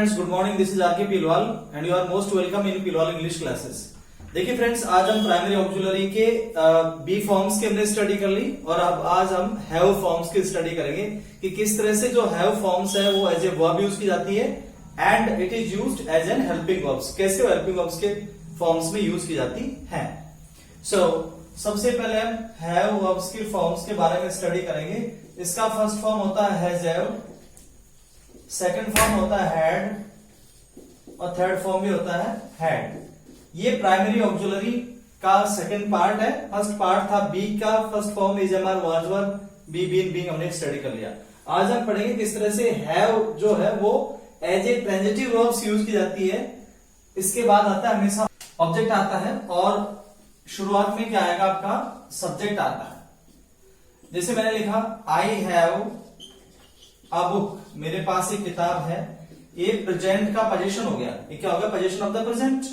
Friends, good morning. This is R K Pilwal and you are most welcome in Pilwal English classes. देखिए friends, आज हम primary auxiliary के be forms की हमने study कर ली और अब आज हम हैव फॉर्म्स की स्टडी करेंगे कि किस तरह से जो हैव फॉर्म्स है वो एज ए वर्ब यूज की जाती है and it is used as an helping verbs. कैसे हेल्पिंग वर्ब्स के फॉर्म्स में यूज की जाती है। सबसे पहले हम हैव वर्ब्स की फॉर्म्स के बारे में स्टडी करेंगे। इसका फर्स्ट फॉर्म होता है हैज हैव, सेकंड फॉर्म होता है हैड और थर्ड फॉर्म भी होता है हैड। ये प्राइमरी ऑक्सिलरी का सेकंड पार्ट है। फर्स्ट पार्ट था बी का, first form is am are was were be been being, हमने स्टडी कर लिया। आज हम पढ़ेंगे किस तरह से हैव जो है वो as a transitive verbs use की जाती है। इसके बाद आता है हमेशा ऑब्जेक्ट आता है और शुरुआत में क्या आएगा, आपका सब्जेक्ट आता है। जैसे मैंने लिखा आई हैव अ बुक, मेरे पास एक किताब है। ये प्रेजेंट का पोजीशन हो गया, ये क्या हो गया, पोजीशन ऑफ द प्रेजेंट।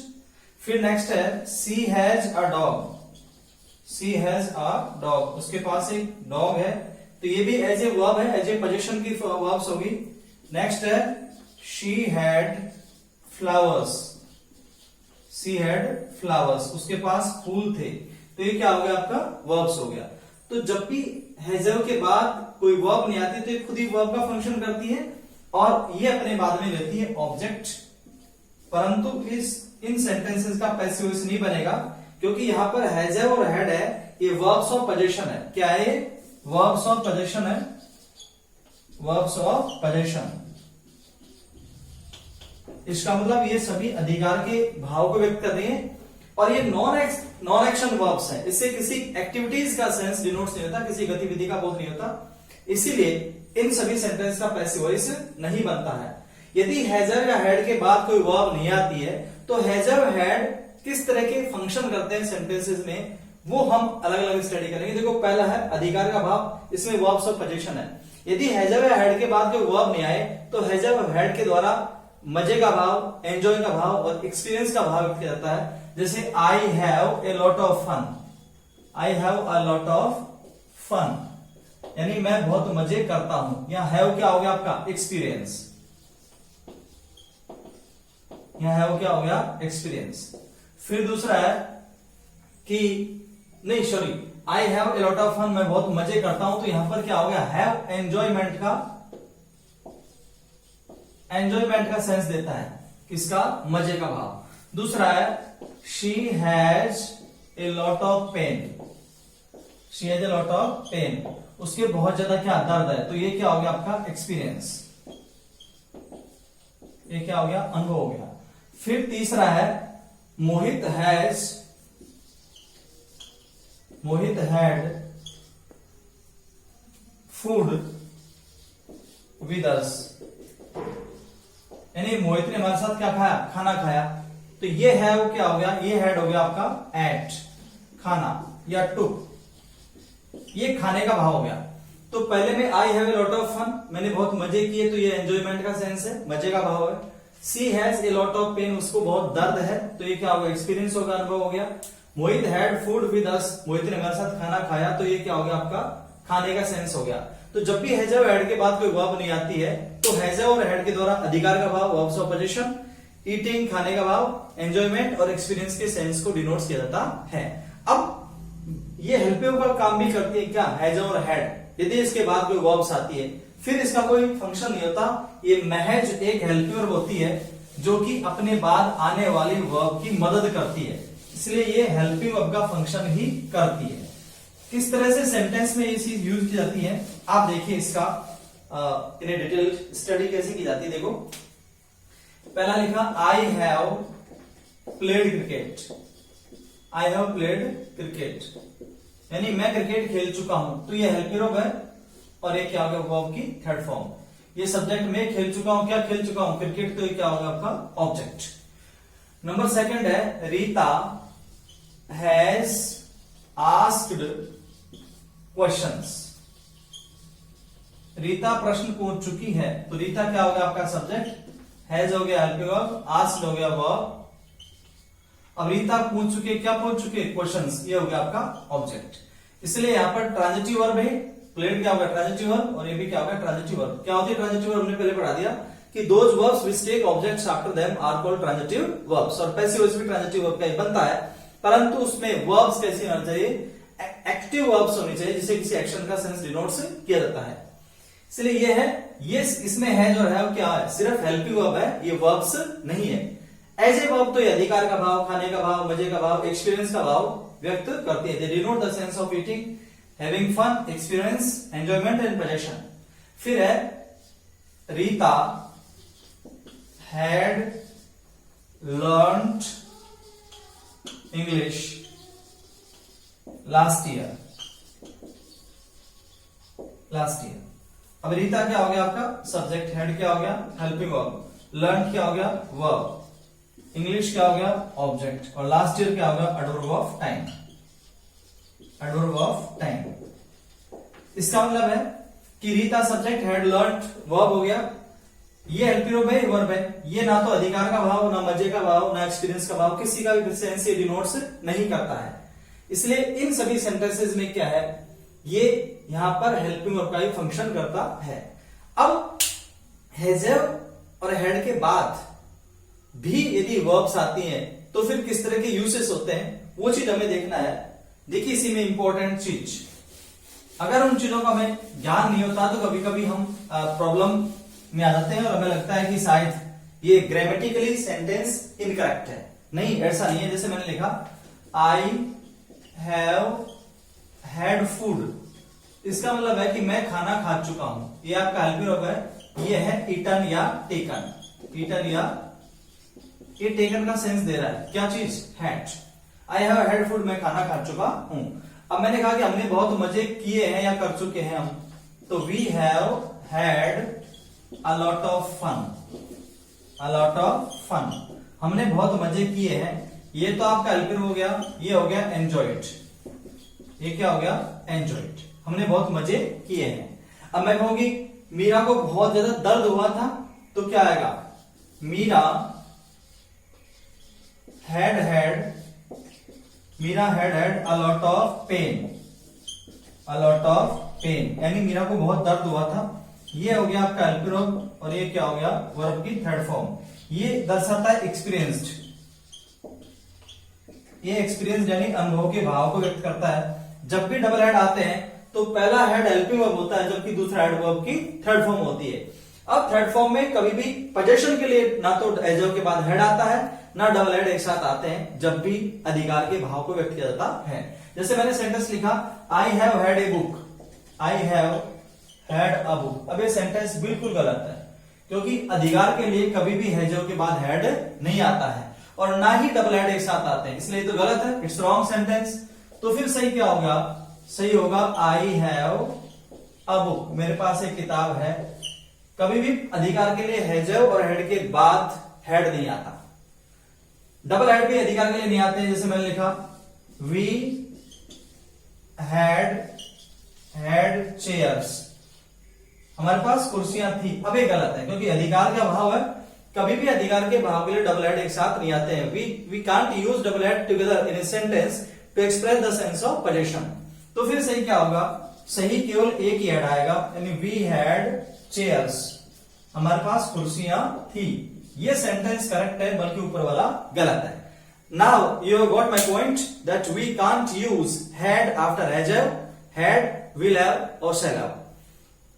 फिर नेक्स्ट है she has a dog, she has a dog, उसके पास एक डॉग है, तो ये भी एज ए वर्ब है, एज ए पोजीशन की वर्ब्स होगी। नेक्स्ट है she had flowers, she had flowers, उसके पास फूल थे, तो ये क्या हो गया, आपका वर्ब्स हो गया। तो जब भी हैव के बाद कोई वर्ब नहीं आती तो ये खुद ही वर्ब का फंक्शन करती है और ये अपने बाद में लेती है ऑब्जेक्ट। परंतु इन सेंटेंसेस का पैसिव वॉइस नहीं बनेगा क्योंकि यहां पर हैज हैव और हैड है, ये वर्ब्स ऑफ पोजीशन है। क्या है ये, वर्ब्स ऑफ पोजीशन है, वर्ब्स ऑफ पोजीशन। इसका मतलब ये सभी अधिकार के भाव को व्यक्त कर रही है और ये नॉन एक्शन वर्ब्स है। इससे किसी एक्टिविटीज का सेंस डिनोट्स नहीं होता, किसी गतिविधि का बोध नहीं होता, इसीलिए इन सभी सेंटेंस का पैसिव वॉइस नहीं बनता है। यदि हैज हैव या हैड के बाद कोई वर्ब नहीं आती है तो हैज हैव हैड किस तरह के फंक्शन करते हैं सेंटेंसेस में, वो हम अलग अलग स्टडी करेंगे। देखो पहला है अधिकार का भाव, इसमें वर्ब्स ऑफ पोजीशन है। यदि हैज हैव या हैड के बाद कोई वर्ब नहीं आए तो हैज हैव हैड के द्वारा मजे का भाव, एंजॉय का भाव और एक्सपीरियंस का भाव व्यक्त किया जाता है। जैसे I have a lot of fun, I have a lot of fun, यानी मैं बहुत मजे करता हूं। यहां हैव क्या हो गया, आपका एक्सपीरियंस। यहां हैव क्या हो गया, एक्सपीरियंस। फिर दूसरा है कि नहीं sorry, I have a lot of fun, मैं बहुत मजे करता हूं, तो यहां पर क्या हो गया, हैव एंजॉयमेंट का सेंस देता है, किसका, मजे का भाव। दूसरा है she has a lot of pain, she has a lot of pain, उसके बहुत ज्यादा क्या दर्द है, तो ये क्या हो गया, आपका एक्सपीरियंस। ये क्या हो गया, अनुभव हो गया। फिर तीसरा है मोहित हैड फूड विद अस, यानी मोहित ने हमारे साथ क्या खाया, खाना खाया, तो ये है वो क्या हो गया, ये हैड हो गया आपका एट, खाना या टुक, ये खाने का भाव हो गया। तो पहले में I have a lot of fun, मैंने बहुत मजे किए, तो ये एंजॉयमेंट का सेंस है, मजे का भाव है। She has a lot of pain, उसको बहुत दर्द है, तो ये क्या होगा, एक्सपीरियंस होगा, अनुभव हो गया। मोहित हैड फूड विद अस, मोहित ने हमारे साथ खाना खाया, तो ये क्या हो गया, आपका खाने का सेंस हो गया। तो जब भी हैज हैव हैड के बाद कोई वर्ब नहीं आती है तो हैज हैव और हैड के द्वारा अधिकार का भाव, वर्ब्स ऑफ पोजीशन, ईटिंग खाने का भाव, एंजॉयमेंट और एक्सपीरियंस के सेंस को डिनोट किया जाता है। अब ये हेल्पिंग का काम भी करती है क्या, हैज और हैड। यदि इसके बाद कोई वर्ब्स आती है फिर इसका कोई फंक्शन नहीं होता, ये महज एक हेल्पिंग वर्ब होती है जो कि अपने बाद आने वाली वर्ब की मदद करती है, इसलिए ये हेल्पिंग वर्ब का फंक्शन ही करती है। किस तरह से सेंटेंस में ये चीज यूज की जाती है, आप देखिए इसका इन्हें डिटेल स्टडी कैसे की जाती है। देखो पहला लिखा I have played cricket, I have played cricket, यानी मैं क्रिकेट खेल चुका हूं, तो ये हेल्पिंग वर्ब है और ये क्या हो गया, वर्ब की थर्ड फॉर्म। ये सब्जेक्ट में खेल चुका हूं, क्या खेल चुका हूं, क्रिकेट, तो ये क्या होगा, आपका ऑब्जेक्ट। नंबर सेकंड है Rita has asked questions, Rita प्रश्न पूछ चुकी है, तो रीता क्या हो गया, आपका सब्जेक्ट, हैज हो गया हेल्पिंग वर्ब, आस्क्ड हो गया वर्ब। अब रीता पूछ चुके, क्या पूछ चुके, क्वेश्चंस, ये हो गया आपका ऑब्जेक्ट। इसलिए यहां पर ट्रांजिटिव वर्ब है, प्लेड क्या होगा, ट्रांजिटिव वर्ब, और ये भी क्या होगा, ट्रांजिटिव वर्ब। क्या होती है ट्रांजिटिव वर्ब, हमने पहले पढ़ा दिया कि those verbs which take objects after them are called transitive verbs, और पैसिव वॉइस भी ट्रांजिटिव वर्ब का ही बनता है, परंतु उसमें वर्ब्स कैसी होना चाहिए, एक्टिव वर्ब्स होनी चाहिए जिसे किसी एक्शन का सेंस डिनोट किया जाता है। इसलिए ये है, ये इसमें है जो है वो क्या है, सिर्फ हेल्पिंग वर्ब है, ये वर्ब्स नहीं है। एज ए वर्ब तो ये अधिकार का भाव, खाने का भाव, मजे का भाव, एक्सपीरियंस का भाव व्यक्त करती है। They denote the sense of eating, having fun, experience, enjoyment and possession. फिर है Rita had learned English last year. अब रीता क्या हो गया आपका सब्जेक्ट, हेड क्या हो गया हेल्पिंग वर्ब, लर्न क्या हो गया वर्ब, इंग्लिश क्या हो गया ऑब्जेक्ट, और लास्ट ईयर क्या हो गया एडवर्ब ऑफ टाइम। इसका मतलब है कि Rita subject, head learned verb हो गया, ये हेल्पिंग वर्ब है, ये ना तो अधिकार का भाव, ना मजे का भाव, ना एक्सपीरियंस का भाव, किसी का भी सेंस ये डिनोट्स नहीं करता है। इसलिए इन सभी सेंटेंसेस में क्या है, ये यहां पर हेल्पिंग वर्ब का ही फंक्शन करता है। अब हैव और हेड के बाद भी यदि वर्ब्स आती हैं तो फिर किस तरह के यूसेस होते हैं वो चीज हमें देखना है। देखिए इसी में इंपॉर्टेंट चीज, अगर उन चीजों का हमें ज्ञान नहीं होता तो कभी कभी हम प्रॉब्लम में आ जाते हैं और हमें लगता है कि शायद ये ग्रामेटिकली सेंटेंस इनकरेक्ट है। नहीं, ऐसा नहीं है। जैसे मैंने लिखा आई हैव हैड फूड, इसका मतलब है कि मैं खाना खा चुका हूं, ये आपका हेल्पिंग वर्ब है। ये है ईटन या टेकन, ईटन या ये टेकन का सेंस दे रहा है, क्या चीज had. I have had food, मैं खाना खा चुका हूं। अब मैंने कहा कि हमने बहुत मजे किए हैं या कर चुके हैं हम, तो we have had a lot of fun, हमने बहुत मजे किए हैं। ये तो आपका हेल्पिंग हो गया, ये हो गया एंजॉयड, ये क्या हो गया एंजॉयड, हमने बहुत मजे किए हैं। अब मैं कहूंगी मीरा को बहुत ज्यादा दर्द हुआ था, तो क्या आएगा, Meera had a lot of pain, यानी मीरा को बहुत दर्द हुआ था। ये हो गया आपका हेल्पिंग वर्ब, और ये क्या हो गया वर्ब की थर्ड फॉर्म। ये दर्शाता है एक्सपीरियंस्ड, ये एक्सपीरियंस यानी अनुभव के भाव को व्यक्त करता है। जब भी डबल हेड आते हैं तो पहला हेड हेल्पिंग वर्ब होता है, जबकि दूसरा हेड वर्ब की थर्ड फॉर्म होती है। अब थर्ड फॉर्म में कभी भी पोजीशन के लिए ना तो एजो के बाद हेड आता है, ना डबल हेड एक साथ आते हैं, जब भी अधिकार के भाव को व्यक्त किया जाता है। जैसे मैंने सेंटेंस लिखा I have had a book, I have had a book. अब ये सेंटेंस बिल्कुल गलत है, क्योंकि अधिकार के लिए कभी भी हैजो के बाद हेड नहीं आता है और ना ही डबल हेड एक साथ आते हैं, इसलिए तो गलत है, इट्स रॉन्ग सेंटेंस। तो फिर सही क्या होगा, सही होगा आई हैव अ बुक, मेरे पास एक किताब है। कभी भी अधिकार के लिए हैजो और हेड के बाद हेड नहीं आता, डबल हेड भी अधिकार के लिए नहीं आते। जैसे मैंने लिखा वी हैड चेयर्स, हमारे पास कुर्सियां थी। अब ये गलत है, क्योंकि अधिकार का भाव है, कभी भी अधिकार के भाव के लिए डबल हेड एक साथ नहीं आते हैं। We can't use double had together in a sentence to express the sense of position. तो फिर सही क्या होगा, सही केवल एक ही हेड आएगा, यानी वी हैड चेयर्स, हमारे पास कुर्सियां थी। ये सेंटेंस करेक्ट है, बल्कि ऊपर वाला गलत है। Now you got my point that we can't use had after have, had, will have और शैल हैव।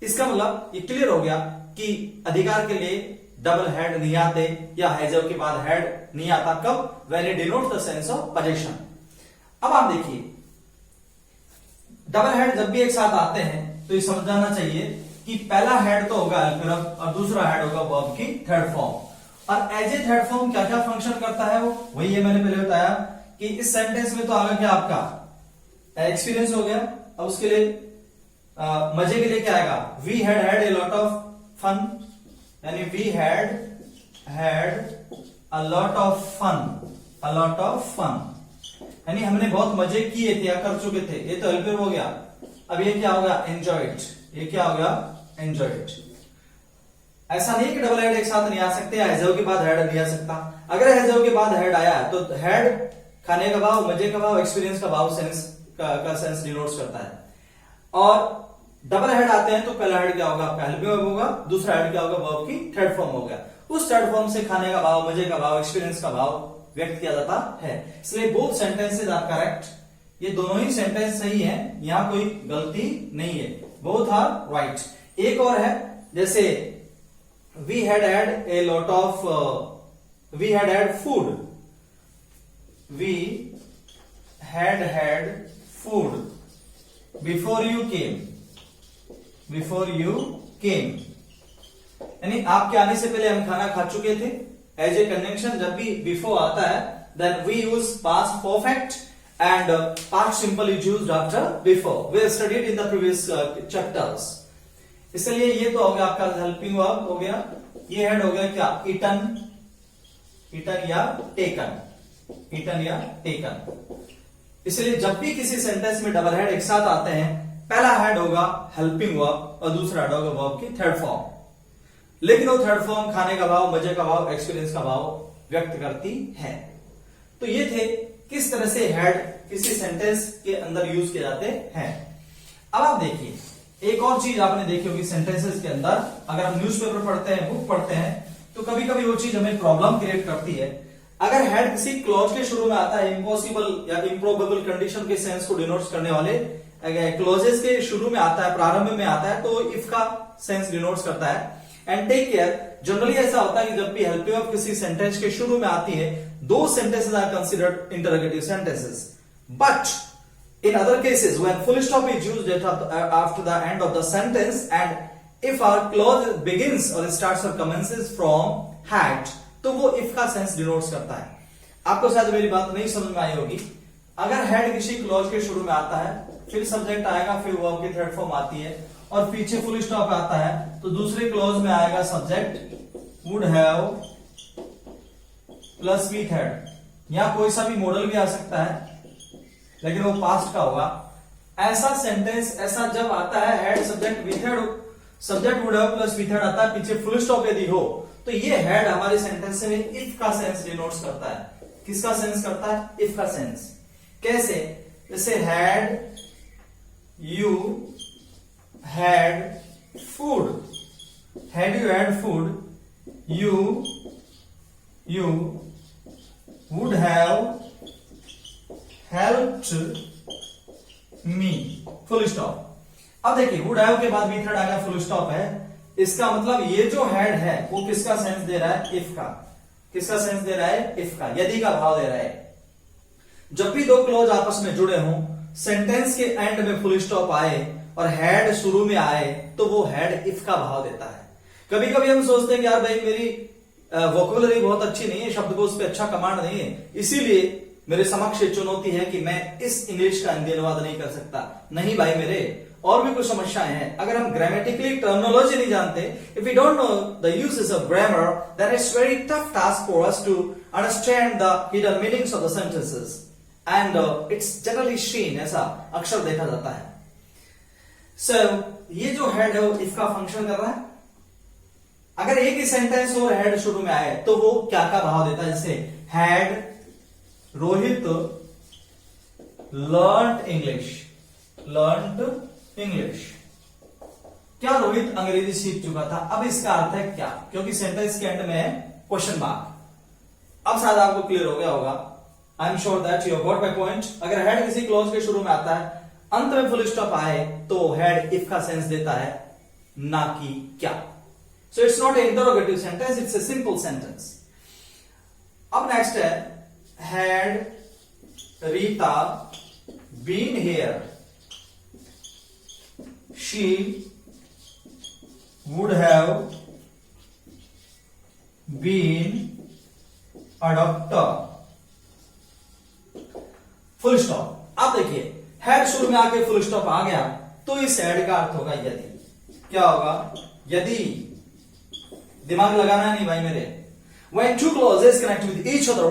इसका मतलब ये क्लियर हो गया कि अधिकार के लिए डबल हेड नहीं आते या हैव के बाद हेड नहीं आता। कब, when it denotes the sense of position. अब आप देखिए डबल हेड जब भी एक साथ आते हैं तो ये समझ जाना चाहिए कि पहला हेड तो होगा हेल्पिंग वर्ब और दूसरा हेड होगा वर्ब की थर्ड फॉर्म। और एज ए थर्ड फॉर्म क्या क्या फंक्शन करता है वो, वही है मैंने पहले बताया कि इस सेंटेंस में तो आगे क्या आपका एक्सपीरियंस हो गया। अब उसके लिए मजे के लिए क्या आएगा, we had a lot of fun, यानी we had a lot of fun, यानी हमने बहुत मजे किए थे या कर चुके थे। ये तो हेल्पिंग हो गया। अब ये क्या होगा एंजॉयड, ये क्या होगा एंजॉयड। ऐसा नहीं कि डबल हेड एक साथ नहीं आ सकते, हैव के बाद हेड नहीं आ सकता। अगर हैव के बाद हेड आया तो हेड खाने का भाव, मजे का भाव, एक्सपीरियंस का भाव, सेंस का सेंस डिनोट्स करता है। और डबल हेड आते हैं तो पहला हेड क्या होगा, आपका हेल्पिंग वर्ब होगा, दूसरा हेड क्या होगा, वर्ब की थर्ड फॉर्म होगा। उस थर्ड फॉर्म से खाने का भाव, मजे का भाव, एक्सपीरियंस का भाव व्यक्त किया जाता है। इसलिए बोथ सेंटेंसेज आर करेक्ट, ये दोनों ही सेंटेंस सही है, यहां कोई गलती नहीं है, बोथ आर राइट। एक और है, जैसे we had a lot of, we had food, we had food before you came, before you came, यानी आपके आने से पहले हम खाना खा चुके थे। एज ए कंजंक्शन जब भी बिफोर आता है then we use past perfect and past simple is used after before, we studied in the previous chapters. इसलिए ये तो हो गया आपका हेल्पिंग वर्ब हो गया, ये हेड हो गया क्या, ईटन, ईटन या टेकन, ईटन या टेकन। इसलिए जब भी किसी सेंटेंस में डबल हेड एक साथ आते हैं, पहला हेड होगा हेल्पिंग वर्ब और दूसरा हेड होगा वर्ब की थर्ड फॉर्म। लेकिन वो थर्ड फॉर्म खाने का भाव, मजे का भाव, एक्सपीरियंस का भाव व्यक्त करती है। तो ये थे किस तरह से हेड किसी सेंटेंस के अंदर यूज किए जाते हैं। अब आप देखिए एक और चीज आपने देखी होगी सेंटेंसेस के अंदर, अगर हम न्यूज़पेपर पढ़ते हैं, बुक पढ़ते हैं, तो कभी कभी वो चीज हमें प्रॉब्लम क्रिएट करती है। अगर हेड किसी क्लॉज के शुरू में आता है, इम्पॉसिबल या इम्प्रोबेबल कंडीशन के सेंस को डिनोट करने वाले क्लॉजेस के शुरू में आता है, प्रारंभ में आता है, तो इफ का सेंस डिनोट्स करता है। एंड टेक केयर, जनरली ऐसा होता है कि जब भी हेल्पिंग वर्ब किसी सेंटेंस के शुरू में आती है, दो sentences are considered interrogative sentences, but in other cases when full stop is used after the end of the sentence and if our clause begins और स्टार्ट्स और कमेंसेस फ्रॉम हैड, तो वो इफ का सेंस डिनोट्स करता है। आपको शायद मेरी बात नहीं समझ में आई होगी। अगर हेड किसी क्लॉज के शुरू में आता है, फिर सब्जेक्ट आएगा, फिर वर्ब की थर्ड फॉर्म आती है और पीछे फुल स्टॉप आता है, तो दूसरे क्लॉज में आएगा subject would have plus V third, या कोई सा भी मॉडल भी आ सकता है, लेकिन वो पास्ट का होगा। ऐसा सेंटेंस ऐसा जब आता है had subject V third, subject would have plus V third आता है, पीछे फुल स्टॉप यदि हो, तो ये हेड हमारे सेंटेंस में इफ का सेंस डिनोट्स करता है। किसका सेंस करता है, इफ का सेंस। कैसे, जैसे had you had food, had you had food, you would have helped me, full stop. अब देखिए would have के बाद वी थर्ड आ गया, फुल स्टॉप है, इसका मतलब ये जो हेड है वो किसका सेंस दे रहा है, इफ का। किसका सेंस दे रहा है, इफ का, यदि का भाव दे रहा है। जब भी दो क्लॉज आपस में जुड़े हों, सेंटेंस के एंड में फुल स्टॉप आए और हेड शुरू में आए, तो वो हेड इफ का भाव देता है। कभी कभी हम सोचते हैं कि यार भाई मेरी वोकैबुलरी बहुत अच्छी नहीं है, शब्दकोश पे अच्छा कमांड नहीं है, इसीलिए मेरे समक्ष ये चुनौती है कि मैं इस इंग्लिश का हिंदी अनुवाद नहीं कर सकता। नहीं भाई मेरे, और भी कुछ समस्याएं हैं। अगर हम ग्रामेटिकली टर्मिनोलॉजी नहीं जानते, if we don't know the usages of grammar, then it's very tough task for us to understand the hidden meanings of the sentences and it's generally seen, ऐसा अक्सर देखा जाता है। सो ये जो हेड है वो इफ का फंक्शन कर रहा है। अगर एक ही सेंटेंस और हेड शुरू में आए तो वो क्या का भाव देता है, जैसे हैड रोहित लर्नड इंग्लिश, क्या रोहित अंग्रेजी सीख चुका था। अब इसका अर्थ है क्या, क्योंकि सेंटेंस के एंड में है क्वेश्चन मार्क। अब शायद आपको क्लियर हो गया होगा, I am sure that you got my point. अगर हेड किसी क्लॉज के शुरू में आता है, अंत में फुल स्टॉप आए, तो हेड इफ का सेंस देता है, ना कि क्या। So it's not a interrogative sentence, it's a simple sentence. अब नेक्स्ट है, had Rita been here, she would have been a doctor, full stop. अब देखिए हेड शुरू में आके फुल स्टॉप आ गया, तो इस हेड का अर्थ होगा यदि। क्या होगा, यदि। दिमाग लगाना नहीं भाई मेरे। When two clauses connect with each other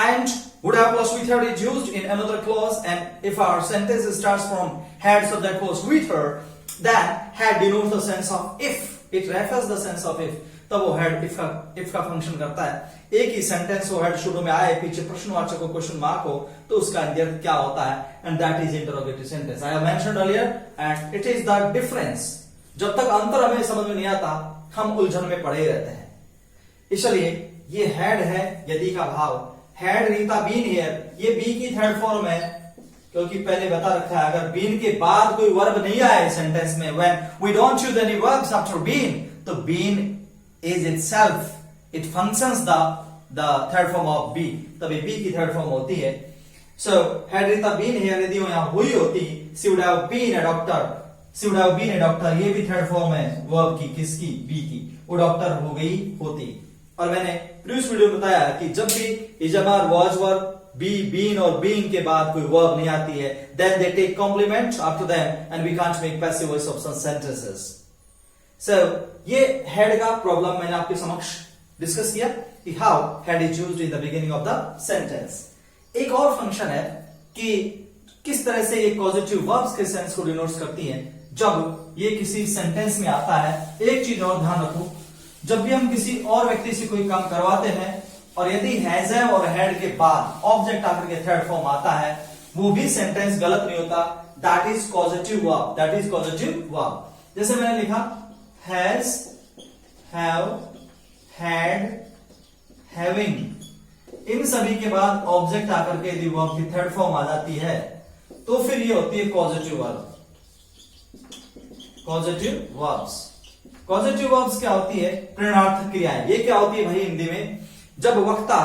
and would have plus with her is used in another clause, and if our sentence starts from had subject plus with her, then had denotes the sense of if, it refers the sense of if। तब वो had if का function करता है। एक ही sentence हो, head शुरू में आए, पीछे प्रश्नवाचक हो, क्वेश्चन मार्क हो, तो उसका अंदर क्या होता है, and that is interrogative sentence. I have mentioned earlier and it is the difference. जब तक अंतर हमें समझ में नहीं आता हम उलझन में पड़े रहते हैं। इसलिए ये हैड है यदि का भाव, हैड रीता बीन हियर, ये बी की थर्ड फॉर्म है, क्योंकि पहले बता रखा है अगर बीन के बाद कोई वर्ब नहीं आए सेंटेंस में, when we don't use any verbs after been, तो been is itself, it functions the third form of be, तभी बी की थर्ड फॉर्म होती है। So had Rita been here यदि वो यहां हुई होती, she would have been a doctor, she would have been a doctor, ये भी थर्ड फॉर्म है वर्ब की, किसकी, बी की, वो डॉक्टर हो गई होती। और मैंने प्रीवियस वीडियो में बताया कि जब भी इजमार वाज वर्ब, बी, बीन और बीइंग के बाद कोई वर्ब नहीं आती है, then they take complement after them and we can't make passive voice of some sentences. So ये head का प्रॉब्लम मैंने आपके समक्ष डिस्कस किया कि how head is used in the beginning of the sentence. एक और फंक्शन है कि किस तरह से ये पॉजिटिव वर्ब्स के सेंस को डिनोट करती हैं जब ये किसी सेंटेंस में आता है। एक चीज और ध्यान रखो, जब भी हम किसी और व्यक्ति से कोई काम करवाते हैं और यदि हैज है और हैड के बाद ऑब्जेक्ट आकर के थर्ड फॉर्म आता है, वो भी सेंटेंस गलत नहीं होता, that is positive verb, that is positive verb. जैसे मैंने लिखा हैज, हैव, हैड, हैविंग, इन सभी के बाद ऑब्जेक्ट आकर के यदि वर्ब की थर्ड फॉर्म आ जाती है तो फिर ये होती है positive verb. Positive verbs, positive verbs क्या होती है, प्रेरणार्थक क्रियाएं। ये क्या होती है भाई हिंदी में, जब वक्ता,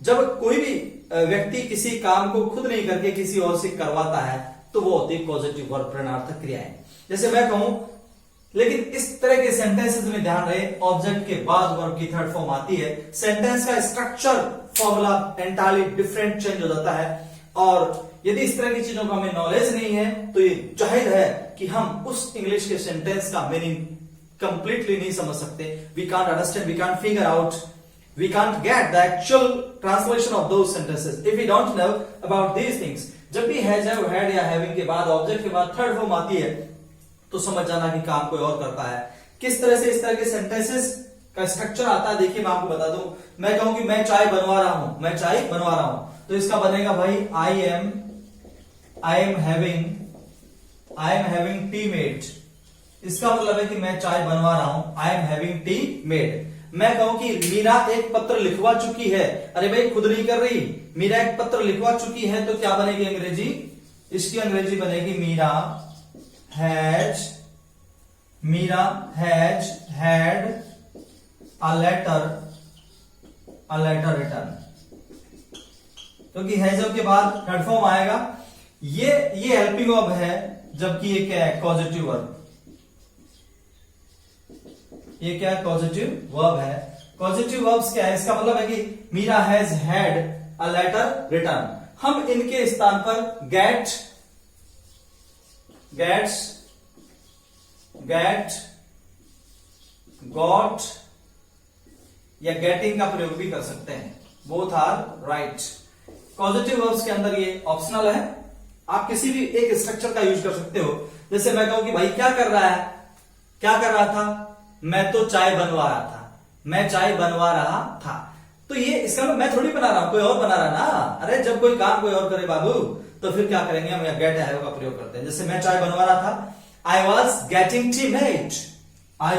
जब कोई भी व्यक्ति किसी काम को खुद नहीं करके किसी और से करवाता है तो वो होती है पॉजिटिव वर्ब, प्रेरणार्थक क्रियाएं। जैसे मैं कहूं, लेकिन इस तरह के सेंटेंसेस में ध्यान रहे ऑब्जेक्ट के बाद वर्ब की थर्ड फॉर्म आती है, सेंटेंस का structure formula entirely different change हो जाता है। और यदि इस तरह की चीजों का हमें नॉलेज नहीं है तो ये जाहिर है कि हम उस इंग्लिश के सेंटेंस का मीनिंग कंप्लीटली नहीं समझ सकते। We can't understand, we can't figure out, we can't get the actual translation of those sentences if we don't know about these things. जब भी has, have, had या having के बाद ऑब्जेक्ट के बाद थर्ड फॉर्म आती है तो समझ जाना कि काम कोई और करता है। किस तरह से इस तरह के सेंटेंसेस का स्ट्रक्चर आता है, देखिए मैं आपको बता दूं। मैं कहूं कि मैं चाय बनवा रहा हूं, मैं चाय बनवा रहा हूं, तो इसका बनेगा भाई I am having tea made। इसका मतलब है कि मैं चाय बनवा रहा हूं, I am having tea made। मैं कहूं कि मीरा एक पत्र लिखवा चुकी है, अरे भाई खुद नहीं कर रही, मीरा एक पत्र लिखवा चुकी है, तो क्या बनेगी अंग्रेजी, इसकी अंग्रेजी बनेगी Meera has had a letter return, क्योंकि हैज के बाद थर्ड फॉर्म आएगा। ये हेल्पिंग वर्ब है, जबकि ये क्या है, पॉजिटिव वर्ब। ये क्या है, पॉजिटिव वर्ब है। पॉजिटिव वर्ब्स क्या है, इसका मतलब है कि Meera has had a letter return. हम इनके स्थान पर गेट, गॉट या गेटिंग का प्रयोग भी कर सकते हैं, both are right. Positive verbs के अंदर ये ऑप्शनल है, आप किसी भी एक स्ट्रक्चर का यूज कर सकते हो। जैसे मैं कहूं कि भाई क्या कर रहा है, क्या कर रहा था, मैं तो चाय बनवा रहा था, मैं चाय बनवा रहा था। तो ये इसका मैं थोड़ी बना रहा हूं, कोई और बना रहा ना। अरे जब कोई काम कोई और करे बाबू तो फिर क्या करेंगे हम, गेट हैव का प्रयोग करते हैं। जैसे मैं चाय बनवा रहा था, I was getting tea made, I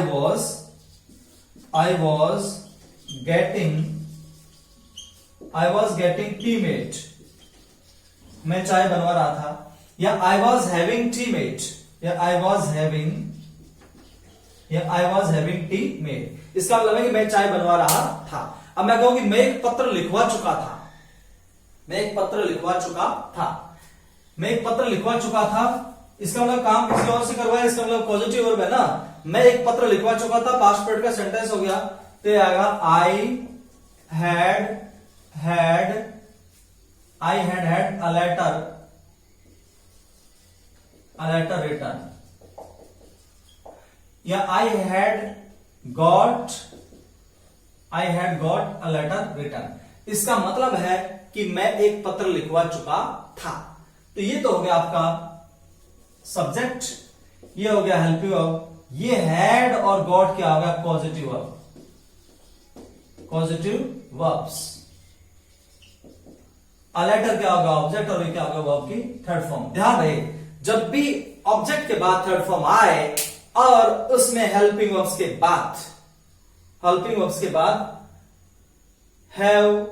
was getting tea made, मैं चाय बनवा रहा था। या I was having tea made, या I was having tea made. इसका मतलब है कि मैं चाय बनवा रहा था। अब मैं कहूं कि मैं एक पत्र लिखवा चुका था, मैं एक पत्र लिखवा चुका था, इसका मतलब काम किसी और से करवाया, इसका मतलब पॉजिटिव वर्ब है ना। मैं एक पत्र लिखवा चुका था, पास्ट पीरियड का सेंटेंस हो गया, तो ये आएगा I had a letter return, या I had got a letter return. इसका मतलब है कि मैं एक पत्र लिखवा चुका था। तो ये तो हो गया आपका सब्जेक्ट, ये हो गया हेल्पिंग वर्ब, ये हैड और गॉट क्या हो गया, positive verb. Positive verbs. A letter क्या होगा ऑब्जेक्ट और ये क्या होगा वर्ब की थर्ड फॉर्म। ध्यान रहे जब भी ऑब्जेक्ट के बाद थर्ड फॉर्म आए और उसमें हेल्पिंग वर्ब्स के बाद हैव,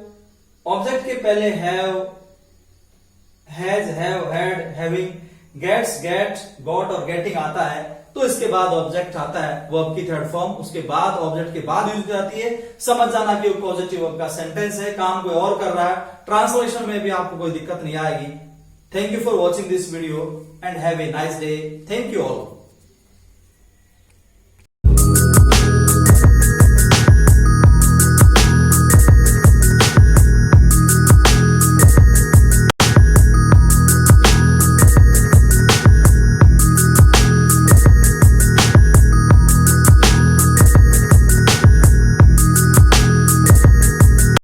ऑब्जेक्ट के पहले have, has, have, had, having, gets, get, got और गेटिंग आता है तो इसके बाद ऑब्जेक्ट आता है वर्ब की थर्ड फॉर्म, उसके बाद ऑब्जेक्ट के बाद यूज की जाती है। समझ जाना कि वो पॉजिटिव वर्ब का सेंटेंस है, काम कोई और कर रहा है, ट्रांसलेशन में भी आपको कोई दिक्कत नहीं आएगी। Thank you for watching this video and have a nice day. Thank you all.